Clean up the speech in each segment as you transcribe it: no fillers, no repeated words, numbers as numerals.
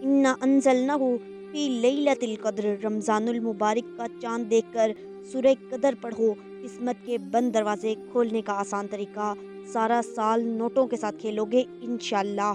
इन्ना अंजलनाहु फी लैलतिल क़द्र। रमज़ानुल मुबारक का चाँद देखकर सूरह कदर पढ़ो। किस्मत के बंद दरवाजे खोलने का आसान तरीका। सारा साल नोटों के साथ खेलोगे इंशाअल्लाह।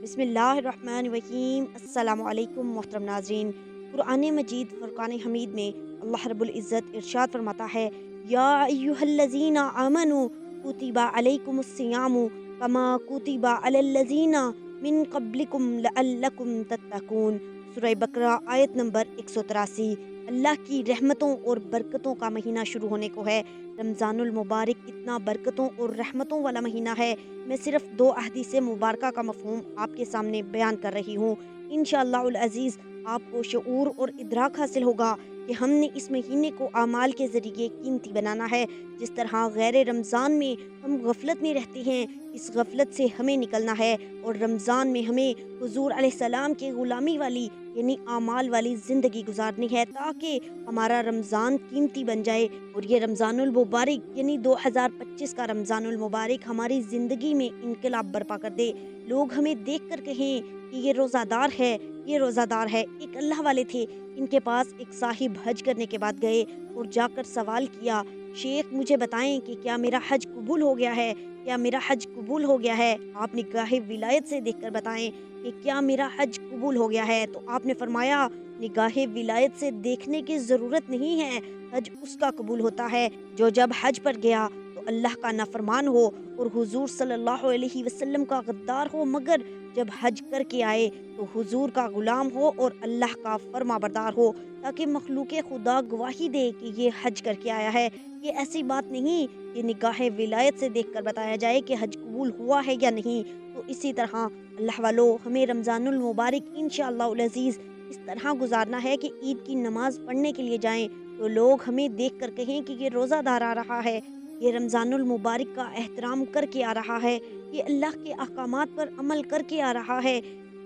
बिस्मिल्लाहिर्रहमानिर्रहीम। अस्सलामु अलैकुम मोहतरम नाज़रीन। कुरान मजीद फ़ुरक़ान हमीद में अल्लाह रब्बुल इज़्ज़त इरशाद फरमाता है, या अय्युहल्लज़ीना आमनू कुतिबा अलैकुमुस्सियामु कमा कुतिबा अलल्लज़ीना मिन क़ब्लिकुम लअल्लकुम तत्तकून। सूरह बकरा आयत नंबर 183। अल्लाह की रहमतों और बरकतों का महीना शुरू होने को है। रमज़ानुल मुबारक कितना बरकतों और रहमतों वाला महीना है। मैं सिर्फ 2 अहदीस मुबारका का मफ़हूम आपके सामने बयान कर रही हूँ। इंशाअल्लाहुल अज़ीज़ आपको शऊर और इदराक हासिल होगा कि हमने इस महीने को आमाल के ज़रिए कीमती बनाना है। जिस तरह गैर रमज़ान में हम गफलत में रहते हैं, इस गफलत से हमें निकलना है और रमज़ान में हमें हुज़ूर अलैहिस्सलाम की ग़ुलामी वाली यानी आमाल वाली ज़िंदगी गुजारनी है, ताकि हमारा रमज़ान कीमती बन जाए और ये रमज़ानुल मुबारक यानी 2025 का रमज़ानुल मुबारक हमारी ज़िंदगी में इनकलाब बर्पा कर दे। लोग हमें देख कर कहें कि ये रोज़ादार है, ये रोज़ादार है। एक अल्लाह वाले थे, इनके पास एक साहिब हज करने के बाद गए और जाकर सवाल किया, शेख मुझे बताएं कि क्या मेरा हज कबूल हो गया है, क्या मेरा हज कबूल हो गया है। आप निगाह विलायत से देखकर बताएं कि क्या मेरा हज कबूल हो गया है। तो आपने फरमाया, निगाह विलायत से देखने की ज़रूरत नहीं है, हज उसका कबूल होता है जो जब हज पर गया तो अल्लाह का नाफरमान हो और हुजूर सल्लल्लाहु अलैहि वसल्लम का गद्दार हो, मगर जब हज करके आए तो हुजूर का गुलाम हो और अल्लाह का फरमाबरदार हो, ताकि मखलूक खुदा गवाही दे कि ये हज करके आया है। ये ऐसी बात नहीं कि निगाह विलायत से देखकर बताया जाए कि हज कबूल हुआ है या नहीं। तो इसी तरह अल्लाह वालों, हमें रमज़ानुल मुबारक इंशाअल्लाहुल अज़ीज़ इस तरह गुजारना है कि ईद की नमाज़ पढ़ने के लिए जाएं तो लोग हमें देख कर कहें कि ये रोज़ादार आ रहा है, ये रमज़ानुल मुबारक का एहतराम करके आ रहा है, ये अल्लाह के अहकामात पर अमल करके आ रहा है,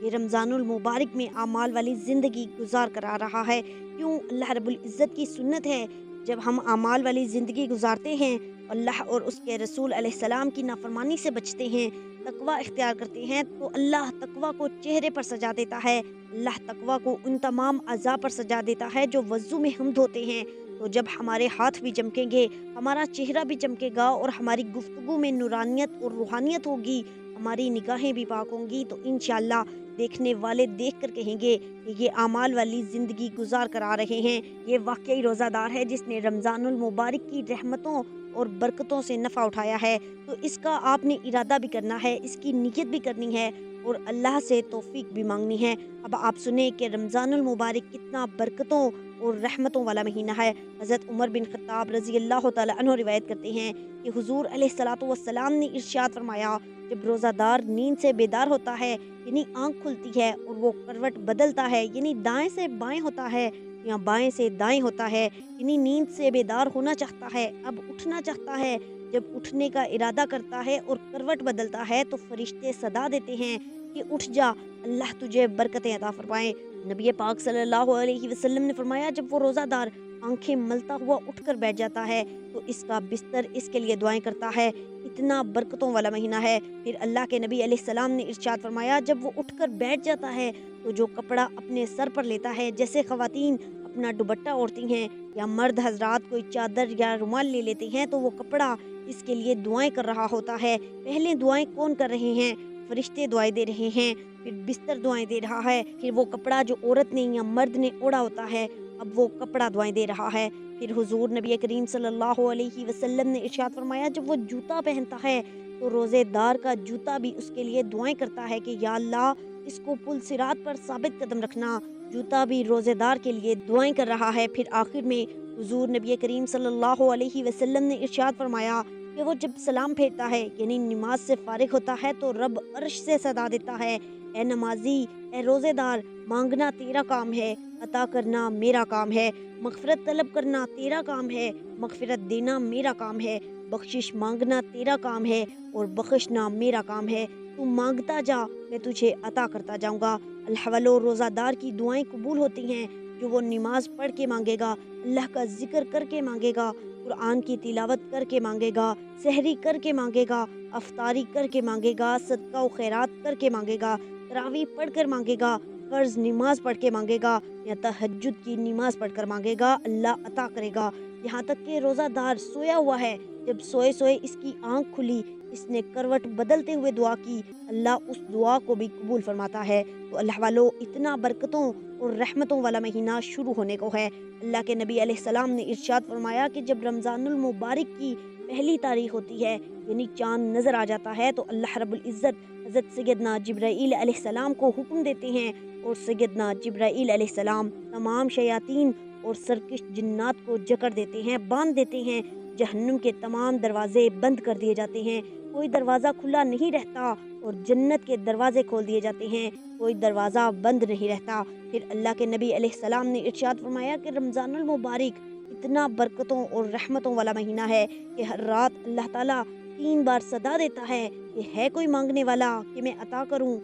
ये रमज़ानुल मुबारक में आमाल वाली ज़िंदगी गुजार कर आ रहा है। क्यों? अल्लाह रब्बुल इज़्ज़त की सुन्नत है, जब हम आमाल वाली ज़िंदगी गुजारते हैं, अल्लाह और उसके रसूल अलैहिस्सलाम की नाफरमानी से बचते हैं, तकवा इख्तियार करते हैं, तो अल्लाह तकवा को चेहरे पर सजा देता है। अल्लाह तकवा को उन तमाम अज़ा पर सजा देता है जो वज़ू में हम धोते हैं। तो जब हमारे हाथ भी चमकेंगे, हमारा चेहरा भी चमकेगा और हमारी गुफ्तगू में नूरानियत और रूहानियत होगी, हमारी निगाहें भी पाक होंगी, तो इंशाअल्लाह देखने वाले देख कर कहेंगे कि ये आमाल वाली ज़िंदगी गुजार कर आ रहे हैं, ये वाकई रोज़ादार है जिसने रमज़ानुल मुबारक की रहमतों और बरकतों से नफ़ा उठाया है। तो इसका आपने इरादा भी करना है, इसकी नियत भी करनी है और अल्लाह से तौफीक भी मांगनी है। अब आप सुने कि रमज़ानुल मुबारक कितना बरकतों और रहमतों वाला महीना है। हज़रत उमर बिन ख़त्ताब रज़ी अल्लाह तआला अन्हु रिवायत करते हैं कि हुज़ूर अलैहिस्सलातु वस्सलाम ने इरशाद फरमाया, जब रोज़ादार नींद से बेदार होता है यानी आँख खुलती है और वो करवट बदलता है यानी दाएँ से बाएँ होता है या बाएँ से दाएँ होता है, यानी नींद से बेदार होना चाहता है, अब उठना चाहता है। जब उठने का इरादा करता है और करवट बदलता है तो फरिश्ते सदा देते हैं कि उठ जा, अल्लाह तुझे बरकतें अता फरमाए। नबी पाक सल्लल्लाहु अलैहि वसल्लम ने फरमाया, जब वो रोज़ादार आंखें मलता हुआ उठकर बैठ जाता है तो इसका बिस्तर इसके लिए दुआएं करता है। इतना बरकतों वाला महीना है। फिर अल्लाह के नबी अलैहिस्सलाम ने इरशाद फरमाया, जब वो उठकर बैठ जाता है तो जो कपड़ा अपने सर पर लेता है, जैसे ख़वातीन अपना दुपट्टा ओढ़ती हैं या मर्द हजरात कोई चादर या रुमाल ले लेते हैं, तो वो कपड़ा इसके लिए दुआएं कर रहा होता है। पहले दुआएं कौन कर रहे हैं? फरिश्ते दुआएं दे रहे हैं। फिर बिस्तर दुआएं दे रहा है। फिर वो कपड़ा जो औरत ने या मर्द ने ओढ़ा होता है, अब वो कपड़ा दुआएं दे रहा है। फिर हुजूर नबी करीम सल्लल्लाहु अलैहि वसल्लम ने इरशाद फरमाया, जब वो जूता पहनता है तो रोज़ेदार का जूता भी उसके लिए दुआएं करता है कि या अल्लाह इसको पुल सिरात पर साबित कदम रखना। जूता भी रोज़ेदार के लिए दुआएं कर रहा है। फिर आखिर में हुजूर नबी करीम सल्लल्लाहु अलैहि वसल्लम ने इरशाद फरमाया कि वो जब सलाम फेरता है यानी नमाज से फारिग होता है तो रब अर्श से सदा देता है, ए नमाजी, ए रोज़ेदार, मांगना तेरा काम है, अता करना मेरा काम है, मग़फ़िरत तलब करना तेरा काम है, मग़फ़िरत देना मेरा काम है, बख्शिश मांगना तेरा काम है और बख्शना मेरा काम है। तू मांगता जा, मैं तुझे अता करता जाऊँगा। अल्लाह वालों, रोज़ादार की दुआएं कबूल होती हैं जो वो नमाज पढ़ के मांगेगा, अल्लाह का जिक्र करके मांगेगा, कुरान की तिलावत करके मांगेगा, सहरी करके मांगेगा, अफ्तारी करके मांगेगा, सदका व खैरात करके मांगेगा, तरावी पढ़ कर मांगेगा, फ़र्ज़ नमाज पढ़ के मांगेगा या तहज्जुद की नमाज पढ़ कर मांगेगा, अल्लाह अता करेगा। यहाँ तक कि रोज़ादार सोया हुआ है, जब सोए सोए इसकी आँख खुली, इसने करवट बदलते हुए दुआ की, अल्लाह उस दुआ को भी कबूल फरमाता है। तो अल्लाह वालों, इतना बरकतों और रहमतों वाला महीना शुरू होने को है। अल्लाह के नबी अलैहिस्सलाम ने इरशाद फरमाया कि जब रमज़ानुल मुबारक की पहली तारीख होती है, यानी चाँद नज़र आ जाता है, तो अल्लाह रब्बुल इज़्ज़त हज़रत सैयदना जिब्राईल अलैहिस्सलाम को हुक्म देते हैं और सैयदना जिब्राईल अलैहिस्सलाम तमाम शयातीन और सरकश जिन्नात को जकड़ देते हैं, बांध देते हैं। जहन्नुम के तमाम दरवाजे बंद कर दिए जाते हैं, कोई दरवाज़ा खुला नहीं रहता और जन्नत के दरवाजे खोल दिए जाते हैं, कोई दरवाज़ा बंद नहीं रहता। फिर अल्लाह के नबी अलैहिस्सलाम ने इरशाद फरमाया कि रमज़ानुल मुबारक इतना बरकतों और रहमतों वाला महीना है कि हर रात अल्लाह ताला 3 बार सदा देता है कि है कोई मांगने वाला कि मैं अता करूं,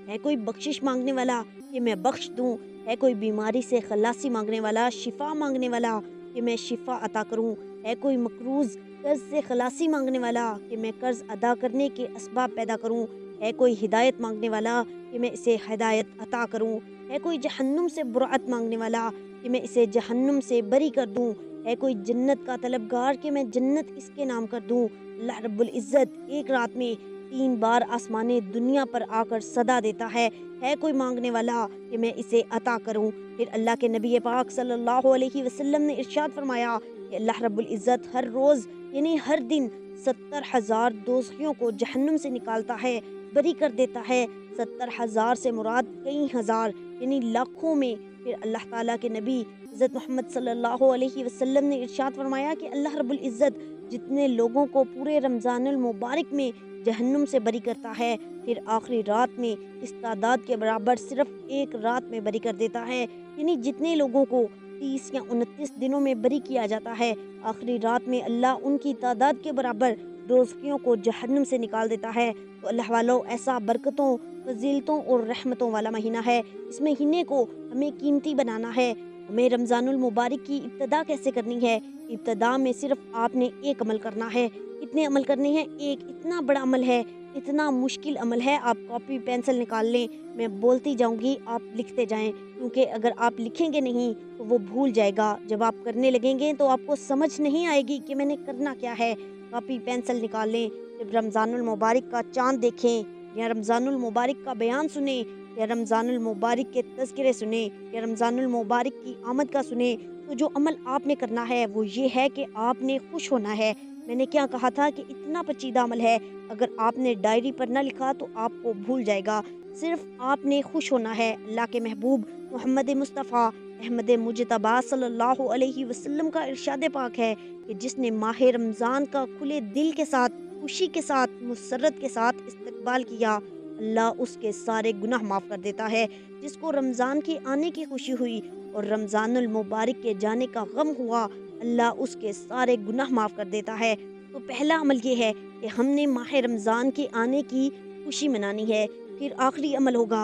है कोई बख्शिश मांगने वाला कि मैं बख्श दूं, है कोई बीमारी से खलासी मांगने वाला, शिफा मांगने वाला कि मैं शिफा अता करूं, है कोई मकरूज़ कर्ज से खलासी मांगने वाला कि मैं कर्ज अदा करने के असबाब पैदा करूं, है कोई हिदायत मांगने वाला कि मैं इसे हिदायत अता करूं, है कोई जहन्नुम से बुराअत मांगने वाला कि मैं इसे जहन्नुम से बरी कर दूं, है कोई जन्नत का तलबगार कि मैं जन्नत इसके नाम कर दूं। अल्लाह रब्बुल इज़्ज़त एक रात में 3 बार आसमाने दुनिया पर आकर सदा देता है कोई मांगने वाला कि मैं इसे अता करूं। फिर अल्लाह के नबी पाक सल्लल्लाहु अलैहि वसल्लम ने इरशाद फरमाया कि अल्लाह रब्बुल इज़्ज़त हर रोज़ यानी हर दिन 70,000 दोज़खियों को जहन्नुम से निकालता है, बरी कर देता है। 70,000 से मुराद कई हज़ार यानी लाखों में। फिर अल्लाह ताला के नबी हज़रत मोहम्मद सल्लल्लाहु अलैहि वसल्लम ने इरशाद फरमाया कि अल्लाह रब्बुल इज़्ज़त जितने लोगों को पूरे रमज़ानुल मुबारक में जहन्नुम से बरी करता है, फिर आखिरी रात में इस तादाद के बराबर सिर्फ एक रात में बरी कर देता है। यानी जितने लोगों को 30 या 29 दिनों में बरी किया जाता है, आखिरी रात में अल्लाह उनकी तादाद के बराबर दोज़खियों को जहन्नुम से निकाल देता है। तो अल्लाह वालों, ऐसा बरकतों, फजीलतों और रहमतों वाला महीना है। इस महीने को हमें कीमती बनाना है। हमें रमज़ानुल मुबारक की इब्तिदा कैसे करनी है? इब्तिदा में सिर्फ आपने एक अमल करना है। कितने अमल करने हैं? एक। इतना बड़ा अमल है, इतना मुश्किल अमल है, आप कॉपी पेंसिल निकाल लें, मैं बोलती जाऊंगी, आप लिखते जाएं, क्योंकि अगर आप लिखेंगे नहीं तो वो भूल जाएगा। जब आप करने लगेंगे तो आपको समझ नहीं आएगी कि मैंने करना क्या है। कॉपी पेंसिल निकाल लें। जब रमज़ानुल मुबारक का चाँद देखें या रमज़ानुल मुबारक का बयान सुने या रमज़ानुल मुबारक के तज़किरे सुने या रमज़ानुल मुबारक की आमद का सुने, तो जो अमल आपने करना है वो ये है कि आपने खुश होना है। मैंने क्या कहा था कि इतना पेचीदा अमल है, अगर आपने डायरी पर ना लिखा तो आपको भूल जाएगा। सिर्फ आपने खुश होना है। अल्लाह के महबूब मोहम्मद मुस्तफ़ा अहमद मुजतबा सल्लल्लाहु अलैहि वसल्लम का इरशाद पाक है कि जिसने माह रमज़ान का खुले दिल के साथ, खुशी के साथ, मुसर्रत के साथ इस्तकबाल किया, अल्लाह उसके सारे गुनाह माफ़ कर देता है। जिसको रमज़ान के आने की खुशी हुई और रमज़ानुल मुबारक के जाने का गम हुआ, अल्लाह उसके सारे गुनाह माफ़ कर देता है। तो पहला अमल ये है कि हमने माह रमज़ान के आने की खुशी मनानी है। फिर आखिरी अमल होगा,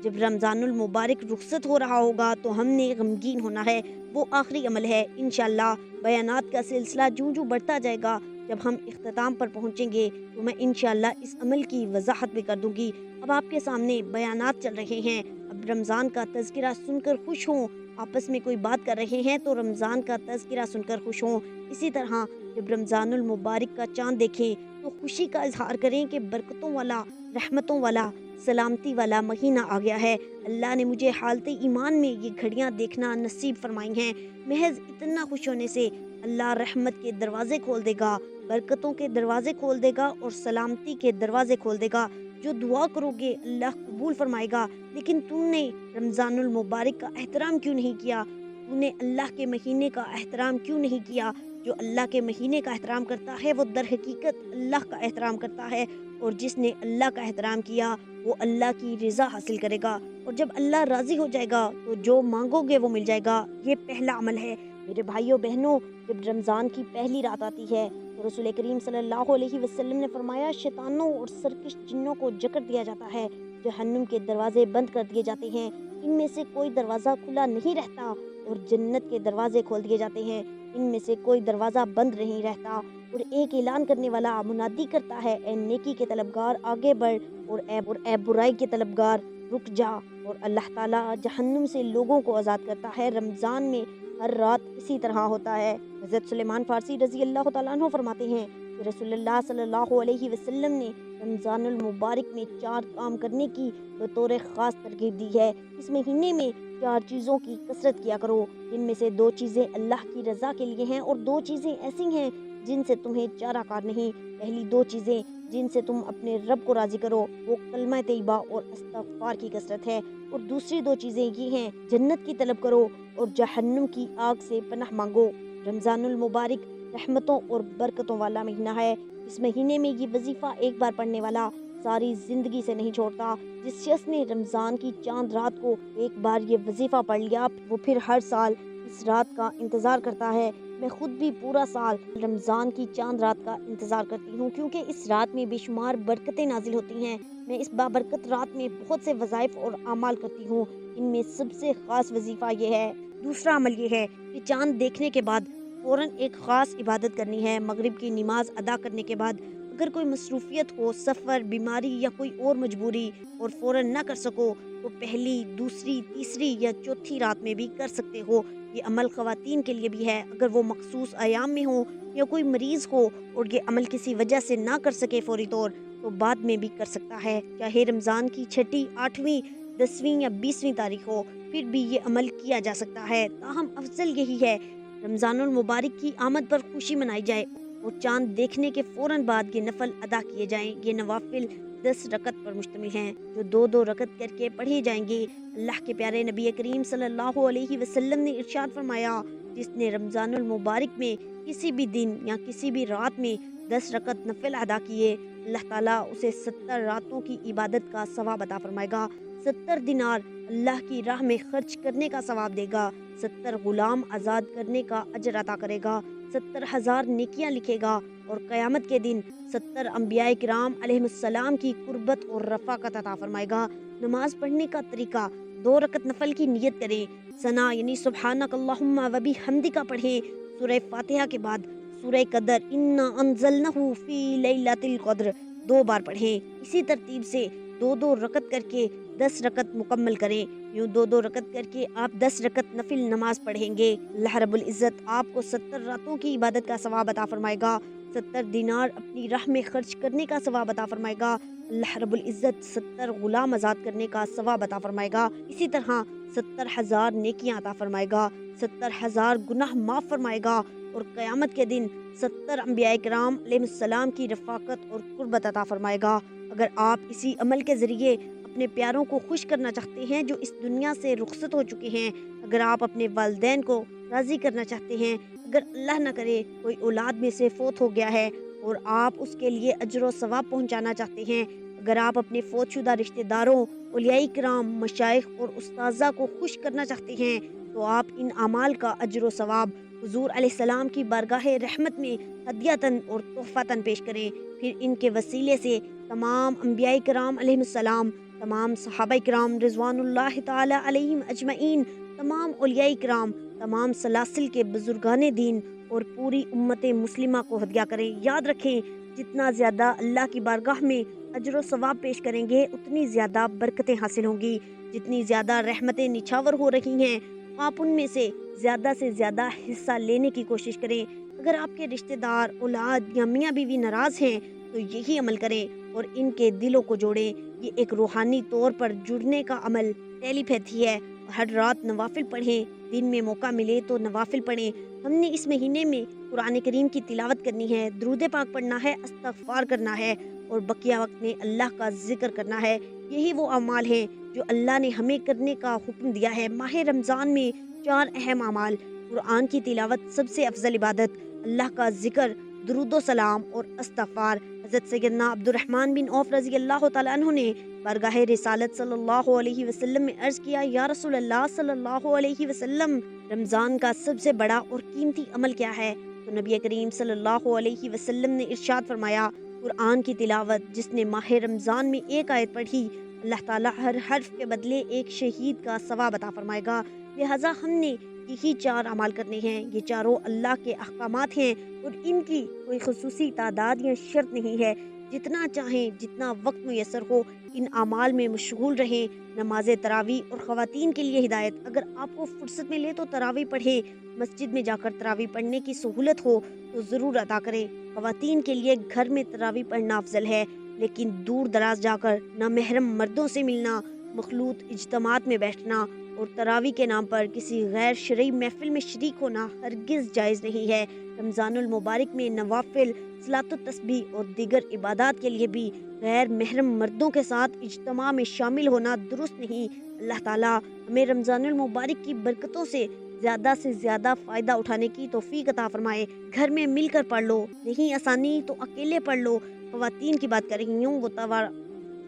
जब रमज़ानुल मुबारक रुखसत हो रहा होगा तो हमने गमगीन होना है। वो आखिरी अमल है। इंशाअल्लाह बयानात का सिलसिला जूँ जूँ बढ़ता जाएगा, जब हम इख्तिताम पर पहुँचेंगे तो मैं इंशाअल्लाह इस अमल की वजाहत भी कर दूँगी। अब आपके सामने बयानात चल रहे हैं। अब रमज़ान का तज़किरा सुनकर खुश हों। आपस में कोई बात कर रहे हैं तो रमज़ान का तज़किरा सुनकर खुश हों। इसी तरह जब रमज़ानुल मुबारक का चाँद देखें तो खुशी का इजहार करें कि बरकतों वाला, रहमतों वाला, सलामती वाला महीना आ गया है। अल्लाह ने मुझे हालत ईमान में ये घड़ियाँ देखना नसीब फरमाई हैं। महज इतना खुश होने से अल्लाह रहमत के दरवाज़े खोल देगा, बरकतों के दरवाज़े खोल देगा और सलामती के दरवाज़े खोल देगा। जो दुआ करोगे अल्लाह कबूल फरमाएगा। लेकिन तुमने रमज़ानुल मुबारक का एहतराम क्यों नहीं किया? तूने अल्लाह के महीने का एहतराम क्यों नहीं किया? जो अल्लाह के महीने का एहतराम करता है वो दर हकीकत अल्लाह का एहतराम करता है, और जिसने अल्लाह का एहतराम किया वो अल्लाह की रज़ा हासिल करेगा। और जब अल्लाह राज़ी हो जाएगा तो जो मांगोगे वो मिल जाएगा। ये पहला अमल है। मेरे भाइयों बहनों, जब रमज़ान की पहली रात आती है तो रसूल करीम सल्लल्लाहु अलैहि वसल्लम ने फरमाया, शैतानों और सरकश जिन्नों को जकड़ दिया जाता है, जहन्नुम के दरवाजे बंद कर दिए जाते हैं, इनमें से कोई दरवाज़ा खुला नहीं रहता, और जन्नत के दरवाजे खोल दिए जाते हैं, इनमें से कोई दरवाज़ा बंद नहीं रहता। और एक ऐलान करने वाला मुनादी करता है, ए नेकी के तलबगार आगे बढ़, और ए बुराई के तलबगार رک جا۔ اور اللہ تعالیٰ جہنم سے لوگوں کو آزاد کرتا ہے۔ رمضان میں ہر رات اسی طرح ہوتا ہے۔ حضرت سلیمان فارسی رضی اللہ تعالیٰ عنہ فرماتے ہیں کہ رسول اللہ صلی اللہ علیہ وسلم نے رمضان المبارک میں 4 کام کرنے کی بطور خاص ترغیب دی ہے۔ اس مہینے میں 4 چیزوں کی کثرت کیا کرو، جن میں سے 2 چیزیں اللہ کی رضا کے لیے ہیں اور 2 چیزیں ایسی ہیں جن سے تمہیں چارہ کار نہیں۔ پہلی 2 چیزیں جن سے تم اپنے رب کو راضی کرو وہ کلمہ طیبہ اور استغفار کی کثرت ہے، اور دوسری 2 چیزیں یہ ہیں، جنت کی طلب کرو اور جہنم کی آگ سے پناہ مانگو۔ رمضان المبارک رحمتوں اور برکتوں والا مہینہ ہے۔ اس مہینے میں یہ وظیفہ ایک بار پڑھنے والا ساری زندگی سے نہیں چھوڑتا۔ جس شخص نے رمضان کی چاند رات کو ایک بار یہ وظیفہ پڑھ لیا وہ پھر ہر سال اس رات کا انتظار کرتا ہے۔ میں خود بھی پورا سال رمضان کی چاند رات کا انتظار کرتی ہوں، کیونکہ اس رات میں بے شمار برکتیں نازل ہوتی ہیں۔ میں اس بابرکت رات میں بہت سے وظائف اور اعمال کرتی ہوں۔ ان میں سب سے خاص وظیفہ یہ ہے۔ دوسرا عمل یہ ہے کہ چاند دیکھنے کے بعد فوراً ایک خاص عبادت کرنی ہے۔ مغرب کی نماز ادا کرنے کے بعد اگر کوئی مصروفیت ہو، سفر، بیماری یا کوئی اور مجبوری، اور فوراً نہ کر سکو تو پہلی، دوسری، تیسری یا چوتھی رات میں بھی کر سکتے ہو۔ یہ عمل خواتین کے لیے بھی ہے۔ اگر وہ مخصوص ایام میں ہوں یا کوئی مریض ہو اور یہ عمل کسی وجہ سے نہ کر سکے فوری طور تو بعد میں بھی کر سکتا ہے، چاہے رمضان کی 6، 8، 10 یا 20 تاریخ ہو، پھر بھی یہ عمل کیا جا سکتا ہے۔ تاہم افضل یہی ہے رمضان المبارک کی آمد پر خوشی منائی جائے اور چاند دیکھنے کے فوراً بعد یہ نفل ادا کیے جائیں۔ یہ نوافل 10 رکعت پر مشتمل ہیں جو 2 رکعت کر کے پڑھے جائیں گے۔ اللہ کے پیارے نبی کریم صلی اللہ علیہ وسلم نے ارشاد فرمایا، جس نے رمضان المبارک میں کسی بھی دن یا کسی بھی رات میں 10 رکعت نفل ادا کیے، اللہ تعالیٰ اسے 70 راتوں کی عبادت کا ثواب عطا فرمائے گا۔ 70 دینار اللہ کی راہ میں خرچ کرنے کا ثواب دے گا، 70 غلام آزاد کرنے کا اجر عطا کرے گا، 70,000 نیکیاں لکھے گا، اور قیامت کے دن 70 انبیاء کرام علیہ السلام کی قربت اور رفاقت عطا فرمائے گا۔ نماز پڑھنے کا طریقہ: 2 رکعت نفل کی نیت کریں، ثنا یعنی سبحانک اللہم و بحمدک پڑھیں، سورہ فاتحہ کے بعد سورہ قدر انا انزلنہ فی لیلۃ القدر 2 بار پڑھیں۔ اسی ترتیب سے 2 رکعت کر کے 10 رکعت مکمل کریں۔ یوں 2 رکعت کر کے آپ 10 رکعت نفل نماز پڑھیں گے۔ اللہ رب العزت آپ کو 70 راتوں کی عبادت کا ثواب عطا فرمائے گا، 70 دینار اپنی راہ میں خرچ کرنے کا ثواب عطا فرمائے گا، اللہ رب العزت 70 غلام آزاد کرنے کا ثواب عطا فرمائے گا، اسی طرح 70,000 نیکیاں عطا فرمائے گا، 70,000 گناہ معاف فرمائے گا، اور قیامت کے دن 70 انبیاء کرام علیہ السلام کی رفاقت اور قربت عطا فرمائے گا۔ اگر آپ اسی عمل کے ذریعے اپنے پیاروں کو خوش کرنا چاہتے ہیں جو اس دنیا سے رخصت ہو چکے ہیں، اگر آپ اپنے والدین کو راضی کرنا چاہتے ہیں، اگر اللہ نہ کرے کوئی اولاد میں سے فوت ہو گیا ہے اور آپ اس کے لیے اجر و ثواب پہنچانا چاہتے ہیں، اگر آپ اپنے فوت شدہ رشتہ داروں، اولیاء کرام، مشائخ اور استاذہ کو خوش کرنا چاہتے ہیں تو آپ ان اعمال کا اجر و ثواب حضور علیہ السلام کی بارگاہ رحمت میں ہدیۃً اور تحفۃً پیش کریں۔ پھر ان کے وسیلے سے تمام انبیاء کرام علیہ السلام، تمام صحابہ کرام رضوان اللہ تعالی علیہم اجمعین، تمام اولیاء کرام، تمام سلاسل کے بزرگان دین اور پوری امت مسلمہ کو ہدیہ کریں۔ یاد رکھیں، جتنا زیادہ اللہ کی بارگاہ میں اجر و ثواب پیش کریں گے اتنی زیادہ برکتیں حاصل ہوں گی، جتنی زیادہ رحمتیں نچھاور ہو رہی ہیں آپ ان میں سے زیادہ حصہ لینے کی کوشش کریں۔ اگر آپ کے رشتہ دار، اولاد یا میاں بیوی ناراض ہیں تو یہی عمل کریں اور ان کے دلوں کو جوڑیں۔ یہ ایک روحانی طور پر جڑنے کا عمل ٹیلی پیتھی ہے۔ ہر رات نوافل پڑھیں، دن میں موقع ملے تو نوافل پڑھیں۔ ہم نے اس مہینے میں قرآن کریم کی تلاوت کرنی ہے، درود پاک پڑھنا ہے، استغفار کرنا ہے اور بقیہ وقت میں اللہ کا ذکر کرنا ہے۔ یہی وہ اعمال ہیں جو اللہ نے ہمیں کرنے کا حکم دیا ہے۔ ماہ رمضان میں 4 اہم اعمال: قرآن کی تلاوت سب سے افضل عبادت، اللہ کا ذکر، درود و سلام اور استغفار۔ حضرت سیدنا عبد الرحمن بن عوف رضی اللہ تعالیٰ عنہ نے بارگاہ رسالت صلی اللہ علیہ وسلم میں عرض کیا، یا رسول اللہ صلی اللہ علیہ وسلم، رمضان کا سب سے بڑا اور قیمتی عمل کیا ہے؟ تو نبی کریم صلی اللہ علیہ وسلم نے ارشاد فرمایا، قرآن کی تلاوت۔ جس نے ماہ رمضان میں 1 آیت پڑھی اللہ تعالیٰ ہر حرف کے بدلے ایک شہید کا ثواب عطا فرمائے گا۔ لہٰذا ہم نے یہی 4 اعمال کرنے ہیں۔ یہ چاروں اللہ کے احکامات ہیں اور ان کی کوئی خصوصی تعداد یا شرط نہیں ہے۔ جتنا چاہیں جتنا وقت میسر ہو ان اعمال میں مشغول رہیں۔ نماز تراویح اور خواتین کے لیے ہدایت، اگر آپ کو فرصت ملے تو تراویح پڑھیں، مسجد میں جا کر تراویح پڑھنے کی سہولت ہو تو ضرور ادا کریں۔ خواتین کے لیے گھر میں تراویح پڑھنا افضل ہے، لیکن دور دراز جا کر نامحرم مردوں سے ملنا، مخلوط اجتماعات میں بیٹھنا اور تراویح کے نام پر کسی غیر شرعی محفل میں شریک ہونا ہرگز جائز نہیں ہے۔ رمضان المبارک میں نوافل، صلاۃ التسبیح اور دیگر عبادات کے لیے بھی غیر محرم مردوں کے ساتھ اجتماع میں شامل ہونا درست نہیں۔ اللہ تعالیٰ ہمیں رمضان المبارک کی برکتوں سے زیادہ فائدہ اٹھانے کی توفیق عطا فرمائے۔ گھر میں مل کر پڑھ لو، نہیں آسانی تو اکیلے پڑھ لو۔ خواتین کی بات کر رہی ہوں،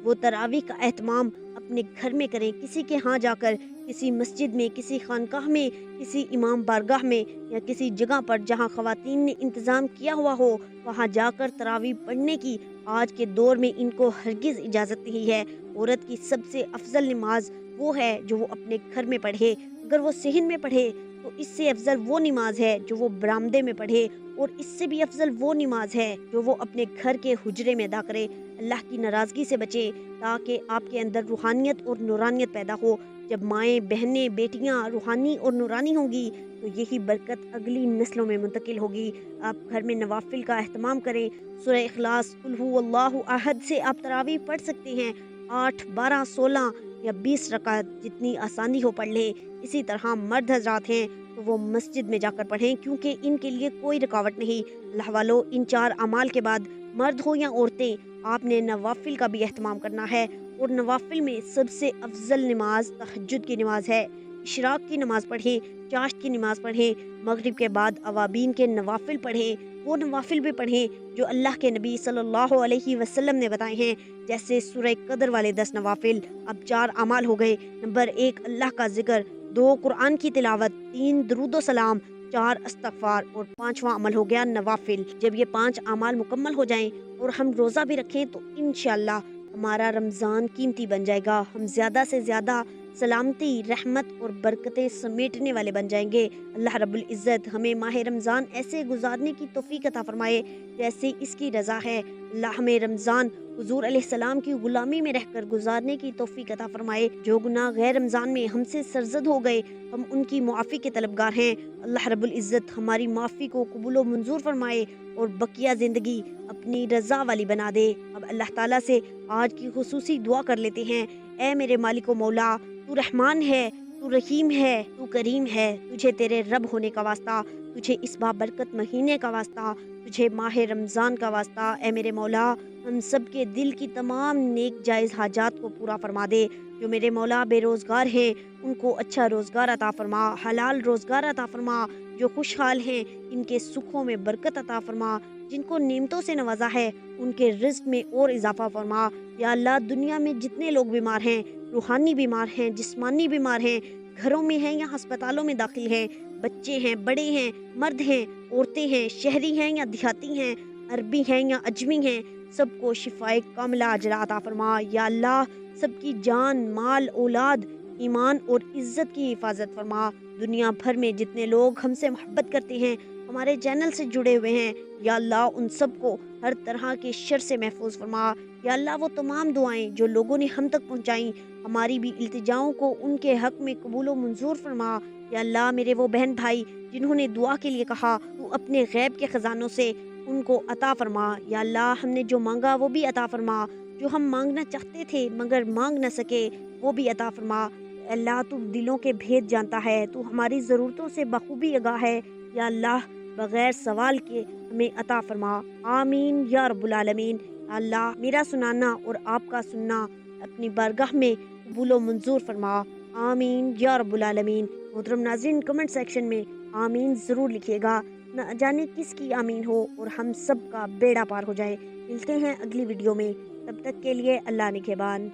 وہ تراویح کا اہتمام اپنے گھر میں کریں، کسی کے ہاں جا کر، کسی مسجد میں، کسی خانقاہ میں، کسی امام بارگاہ میں یا کسی جگہ پر جہاں خواتین نے انتظام کیا ہوا ہو وہاں جا کر تراویح پڑھنے کی آج کے دور میں ان کو ہرگز اجازت نہیں ہے۔ عورت کی سب سے افضل نماز وہ ہے جو وہ اپنے گھر میں پڑھے، اگر وہ صحن میں پڑھے تو اس سے افضل وہ نماز ہے جو وہ برآمدے میں پڑھے، اور اس سے بھی افضل وہ نماز ہے جو وہ اپنے گھر کے حجرے میں ادا کرے۔ اللہ کی ناراضگی سے بچے تاکہ آپ کے اندر روحانیت اور نورانیت پیدا ہو۔ جب مائیں، بہنیں، بیٹیاں روحانی اور نورانی ہوں گی تو یہی برکت اگلی نسلوں میں منتقل ہوگی۔ آپ گھر میں نوافل کا اہتمام کریں۔ سورہ اخلاص، قل هو اللہ احد سے آپ تراویح پڑھ سکتے ہیں، 8، 12، 16 یا 20 رکعت جتنی آسانی ہو پڑھ لیں۔ اسی طرح مرد حضرات ہیں تو وہ مسجد میں جا کر پڑھیں، کیونکہ ان کے لیے کوئی رکاوٹ نہیں۔ اللہ والو، ان 4 اعمال کے بعد مرد ہو یا عورتیں آپ نے نوافل کا بھی اہتمام کرنا ہے، اور نوافل میں سب سے افضل نماز تہجد کی نماز ہے۔ اشراق کی نماز پڑھیں، چاشت کی نماز پڑھیں، مغرب کے بعد اوابین کے نوافل پڑھیں، وہ نوافل بھی پڑھیں جو اللہ کے نبی صلی اللہ علیہ وسلم نے بتائے ہیں، جیسے سورہ قدر والے 10 نوافل۔ اب 4 اعمال ہو گئے۔ نمبر 1 اللہ کا ذکر، 2 قرآن کی تلاوت، 3 درود و سلام، 4 استغفار، اور 5واں عمل ہو گیا نوافل۔ جب یہ 5 اعمال مکمل ہو جائیں اور ہم روزہ بھی رکھیں تو انشاءاللہ ہمارا رمضان قیمتی بن جائے گا، ہم زیادہ سے زیادہ سلامتی، رحمت اور برکتیں سمیٹنے والے بن جائیں گے۔ اللہ رب العزت ہمیں ماہ رمضان ایسے گزارنے کی توفیق عطا فرمائے جیسے اس کی رضا ہے۔ اللہ ہمیں رمضان حضور علیہ السلام کی غلامی میں رہ کر گزارنے کی توفیق عطا فرمائے۔ جو گناہ غیر رمضان میں ہم سے سرزد ہو گئے ہم ان کی معافی کے طلبگار ہیں۔ اللہ رب العزت ہماری معافی کو قبول و منظور فرمائے اور بقیہ زندگی اپنی رضا والی بنا دے۔ اب اللہ تعالیٰ سے آج کی خصوصی دعا کر لیتے ہیں۔ اے میرے مالک و مولا، تو رحمان ہے، تو رحیم ہے، تو کریم ہے، تجھے تیرے رب ہونے کا واسطہ، تجھے اس بابرکت مہینے کا واسطہ، تجھے ماہ رمضان کا واسطہ۔ اے میرے مولا، ہم سب کے دل کی تمام نیک جائز حاجات کو پورا فرما دے۔ جو میرے مولا بے روزگار ہیں ان کو اچھا روزگار عطا فرما، حلال روزگار عطا فرما۔ جو خوشحال ہیں ان کے سکھوں میں برکت عطا فرما۔ جن کو نعمتوں سے نوازا ہے ان کے رزق میں اور اضافہ فرما۔ یا اللہ، دنیا میں جتنے لوگ بیمار ہیں، روحانی بیمار ہیں، جسمانی بیمار ہیں، گھروں میں ہیں یا ہسپتالوں میں داخل ہیں، بچے ہیں، بڑے ہیں، مرد ہیں، عورتیں ہیں، شہری ہیں یا دیہاتی ہیں، عربی ہیں یا اجمی ہیں، سب کو شفائے کاملہ عاجلہ عطا فرما۔ یا اللہ، سب کی جان، مال، اولاد، ایمان اور عزت کی حفاظت فرما۔ دنیا بھر میں جتنے لوگ ہم سے محبت کرتے ہیں، ہمارے چینل سے جڑے ہوئے ہیں، یا اللہ ان سب کو ہر طرح کے شر سے محفوظ فرما۔ یا اللہ، وہ تمام دعائیں جو لوگوں نے ہم تک پہنچائیں، ہماری بھی التجاؤں کو ان کے حق میں قبول و منظور فرما۔ یا اللہ، میرے وہ بہن بھائی جنہوں نے دعا کے لیے کہا، تو اپنے غیب کے خزانوں سے ان کو عطا فرما۔ یا اللہ، ہم نے جو مانگا وہ بھی عطا فرما، جو ہم مانگنا چاہتے تھے مگر مانگ نہ سکے وہ بھی عطا فرما۔ اللہ، تو دلوں کے بھید جانتا ہے، تو ہماری ضرورتوں سے بخوبی آگاہ ہے۔ یا اللہ، بغیر سوال کے ہمیں عطا فرما۔ آمین یا رب العالمین۔ اللہ، میرا سنانا اور آپ کا سننا اپنی بارگاہ میں قبول و منظور فرما۔ آمین یا رب العالمین۔ محترم ناظرین، کمنٹ سیکشن میں آمین ضرور لکھیے گا، نہ جانے کس کی آمین ہو اور ہم سب کا بیڑا پار ہو جائے۔ ملتے ہیں اگلی ویڈیو میں، تب تک کے لیے اللہ نگہبان۔